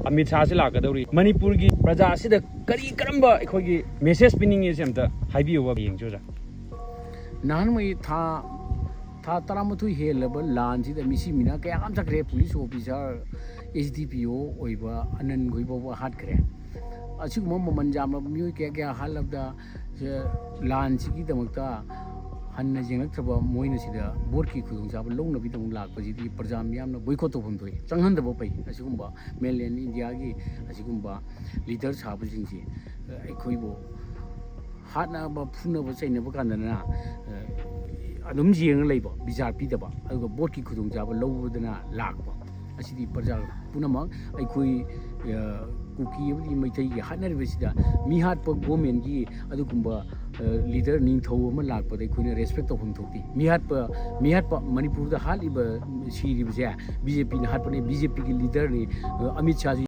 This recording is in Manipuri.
ꯑꯃꯤꯠ ꯁꯥꯍꯁꯤ ꯂꯥꯛꯀꯗꯧꯔꯤ ꯃꯅꯤꯄꯨꯔꯒꯤ ꯄ꯭ꯔꯖꯥꯁꯤꯗ ꯀꯔꯤ ꯀꯔꯝꯕ ꯑꯩꯈꯣꯏꯒꯤ ꯃꯦꯁꯦꯖ ꯄꯤꯅꯤꯡꯉꯤꯁꯦ ꯑꯝꯇ ꯍꯥꯏꯕꯤꯌꯨꯕ ꯌꯦꯡꯁꯤ ꯑꯣꯖꯥ ꯅꯍꯥꯟꯋꯥꯏ ꯊꯥ 13 ꯍꯦꯜꯂꯕ ꯂꯥꯟꯁꯤꯗ ꯃꯤꯁꯤ ꯃꯤꯅ ꯀꯌꯥ ꯑꯃ ꯆꯠꯈ꯭ꯔꯦ ꯄꯨꯂꯤꯁ ꯑꯣꯐꯤꯁꯥꯔ HDPO ꯑꯣꯏꯕ ꯑꯅꯟ ꯈꯣꯏꯐꯥꯎꯕ ꯍꯥꯠꯈ꯭ꯔꯦ ꯑꯁꯤꯒꯨꯝꯕ ꯃꯃꯜ ꯌꯥꯝꯕ ꯃꯤꯑꯣꯏ ꯀꯌꯥ ꯍꯥꯠꯂꯕꯗ ꯂꯥꯟꯁꯤꯒꯤꯗꯃꯛꯇ ꯍꯟꯅ ꯌꯦꯡꯂꯛꯇ꯭ꯔꯕ ꯃꯣꯏꯅ ꯁꯤꯗ ꯚꯣꯠꯀꯤ ꯈꯨꯗꯣꯡꯆꯥꯕ ꯂꯧꯅꯕꯒꯤꯗꯃꯛ ꯂꯥꯛꯄꯁꯤꯗꯤ ꯄ꯭ꯔꯖꯥ ꯃꯤꯌꯥꯝꯅ ꯕꯣꯏꯀꯣꯠ ꯇꯧꯐꯝ ꯊꯣꯛꯏ ꯆꯪꯍꯟꯗꯕ ꯐꯩ ꯑꯁꯤꯒꯨꯝꯕ ꯃꯦꯟꯂꯦꯟ ꯏꯟꯗꯤꯌꯥꯒꯤ ꯑꯁꯤꯒꯨꯝꯕ ꯂꯤꯗꯔ ꯁꯥꯕꯁꯤꯡꯁꯤ ꯑꯩꯈꯣꯏꯕꯨ ꯍꯥꯠꯅꯕ ꯐꯨꯅꯕ ꯆꯩꯅꯕ ꯀꯥꯟꯗꯅ ꯑꯗꯨꯝ ꯌꯦꯡꯉ ꯂꯩꯕ ꯕꯤꯆꯥꯔ ꯄꯤꯗꯕ ꯑꯗꯨꯒ ꯚꯣꯠꯀꯤ ꯈꯨꯗꯣꯡꯆꯥꯕ ꯂꯧꯕꯗꯅ ꯂꯥꯛꯄ ꯑꯁꯤꯗꯤ ꯄ꯭ꯔꯖꯥ ꯄꯨꯝꯅꯃꯛ ꯑꯩꯈꯣꯏ ꯀꯨꯀꯤ ꯑꯃꯗꯤ ꯃꯩꯇꯩꯒꯤ ꯍꯥꯠꯅꯔꯤꯕꯁꯤꯗ ꯃꯤ ꯍꯥꯠꯄ ꯒꯣꯔꯃꯦꯟꯒꯤ ꯑꯗꯨꯒꯨꯝꯕ ꯂꯤꯗꯔ ꯅꯤꯡꯊꯧ ꯑꯃ ꯂꯥꯛꯄꯗ ꯑꯩꯈꯣꯏꯅ ꯔꯦꯁꯄꯦꯛ ꯇꯧꯐꯝ ꯊꯣꯛꯇꯦ ꯃꯤ ꯍꯥꯠꯄ ꯃꯅꯤꯄꯨꯔꯗ ꯍꯥꯠꯂꯤꯕ ꯁꯤꯔꯤꯕꯁꯦ BJPꯅ ꯍꯥꯠꯄꯅꯦ BJPꯒꯤ ꯂꯤꯗꯔꯅꯤ ꯑꯃꯤꯠ ꯁꯥꯍ